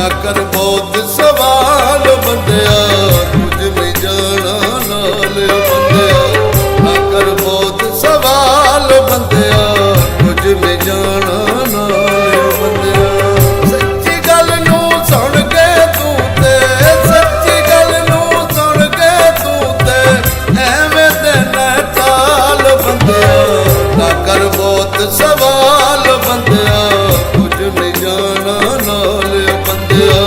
ਨਾ ਕਰ ਬਹੁਤ ਸਵਾਲ ਬੰਦਿਆ, ਕੁਝ ਨਹੀਂ ਜਾਣਾ ਨਾਲ ਬੰਦਿਆ। ਨਾ ਕਰ ਬਹੁਤ ਸਵਾਲ ਬੰਦਿਆ, ਕੁਝ ਨਹੀਂ ਜਾਣਾ ਨਾਲ ਬੰਦਿਆ। ਸੱਚੀ ਗੱਲ ਨੂੰ ਸੁਣ ਕੇ ਤੂੰ ਤੇ, ਸੱਚੀ ਗੱਲ ਨੂੰ ਸੁਣ ਕੇ ਤੂੰ ਤੇ ਐਵੇਂ ਦੇ ਨਾ ਟਾਲ ਬੰਦਿਆ। ਨਾ ਕਰ ਬਹੁਤ ਸਵਾਲ ਬੰਦਿਆ, ਕੁਝ ਨਹੀਂ ਜਾਣਾ ਨਾਲ ਬੰਦਿਆ।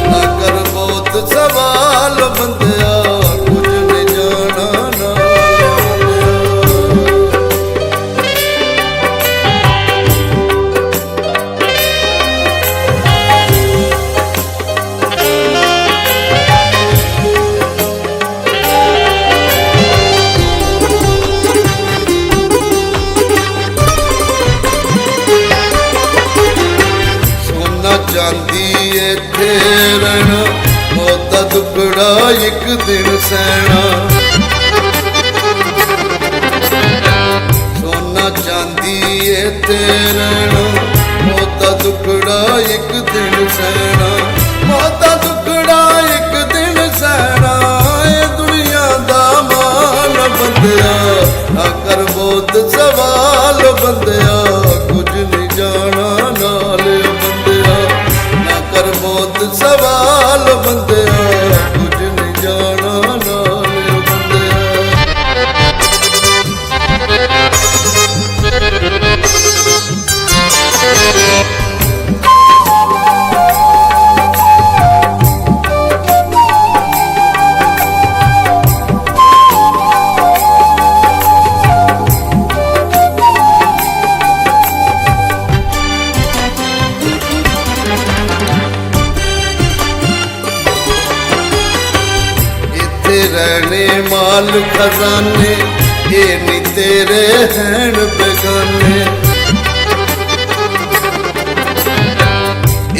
ਨਾ ਕਰ ਬਹੁਤ ਸਵਾਲ ਬੰਦਿਆ, ਕੁਝ ਨਹੀਂ ਜਾਣਾ ਨਾਲ ਚਾਂਦੀ ਇੱਥੇ ਰਹਿਣਾ, ਮੌਤਾਂ ਦੁੱਖੜਾ ਇੱਕ ਦਿਨ ਸਹਿਣਾ। ਸੋਨਾ ਚਾਂਦੀ ਇੱਥੇ ਰਹਿਣਾ, ਮੌਤਾਂ ਦੁੱਖੜਾ ਇੱਕ ਦਿਨ ਸਹਿਣਾ। ਮੌਤਾਂ ਦੁੱਖੜਾ ਇੱਕ ਦਿਨ ਸਹਿਣਾ, ਇਹ ਦੁਨੀਆ ਦਾ ਮਾਲ ਬੰਦਿਆ। ਨਾ ਕਰ ਬਹੁਤ ਸਵਾਲ ਬੰਦਿਆ, ਕੁਝ ਨਹੀਂ ਜਾਣਾ ਨਾਲ ਬੰਦਿਆ। ਨਾ ਕਰ ਬਹੁਤ ਸਵਾਲ ਬੰਦਿਆ, ਕੁਝ ਨਹੀਂ ਜਾਣਾ ਨਾਲ ਬੰਦਿਆ। रहने माल खजाने, ये नहीं तेरे हैन बेगाने।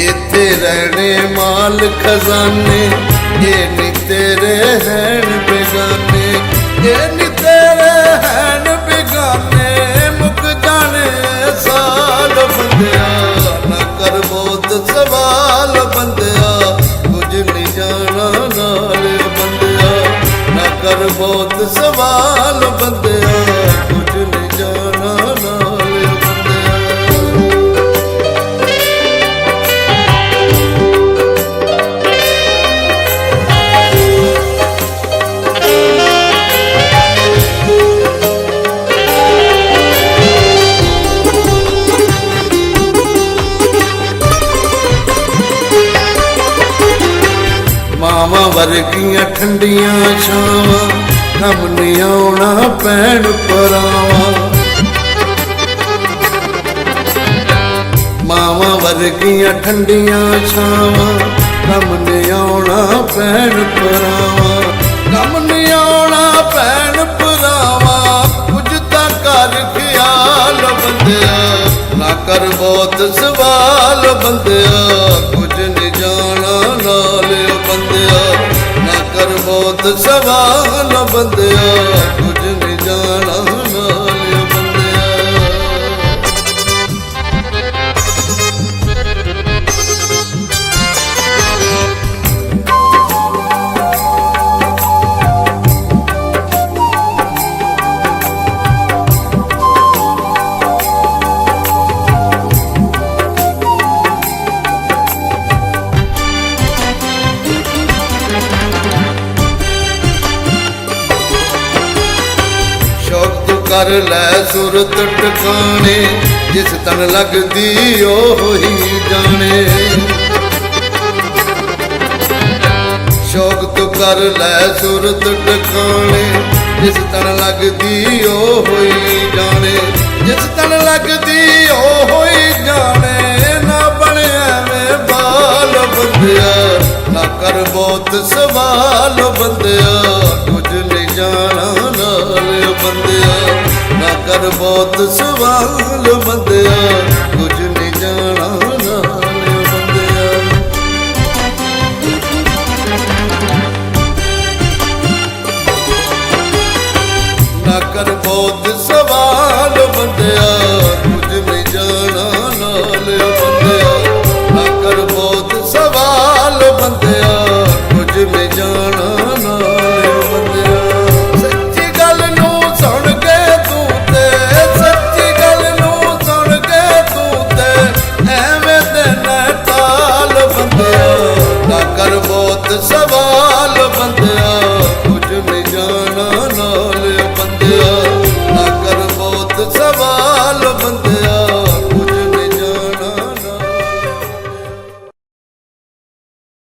इत्थे रहने माल खजाने, ये नहीं तेरे हैन बेगाने। ये नहीं तेरे हैन बेगाने, मुक जाने साल बंदिया। ना कर बहुत सवाल बंदिया, कुछ नहीं जाना नाल बंदिया। ना कर बहुत सवाल बंदिया, कुछ नहीं जाना नाल बंदिया। ਮਾਵਾਂ ਵਰਗੀਆਂ ਠੰਡੀਆਂ ਛਾਵਾਂ, ਕੰਮ ਨਹੀਂ ਆਉਣਾ ਭੈਣ ਭਰਾਵਾਂ। ਮਾਵਾਂ ਵਰਗੀਆਂ ਠੰਡੀਆਂ ਛਾਵਾਂ, ਕੰਮ ਨਹੀਂ ਆਉਣਾ ਭੈਣ ਭਰਾਵਾਂ। ਕੰਮ ਨਹੀਂ ਆਉਣਾ ਭੈਣ ਭਰਾਵਾਂ, ਕੁਝ ਤਾਂ ਕਰ ਖਿਆਲ ਬੰਦਿਆ। ਨਾ ਕਰ ਬਹੁਤ ਸਵਾਲ ਬੰਦਿਆ, ਕੁਝ ਨਹੀਂ ਜਾਣਾ ਨਾਲ ਬੰਦਿਆ। ਨਾ ਕਰ ਬਹੁਤ ਸਵਾਲ ਬੰਦਿਆ, ਕੁਝ ਨਹੀਂ ਜਾਣਾ ਨਾਲ ਬੰਦਿਆ। कर लै सुरत टकाने, जिस तन लगदी ओह ही जाने। शौक तो कर लै सुरत टकाने, जिस तन लगदी ओह ही जाने। जिस तन लगदी ओह ही जाने, ना बने एवें बाल बंदिया। ना कर बहुत सवाल बंदिया, कुछ नहीं जाना नाल बंदिया। ना कर बहुत सवाल बंदिया, कुछ नहीं जाना नाल बंदिया। ना कर बहुत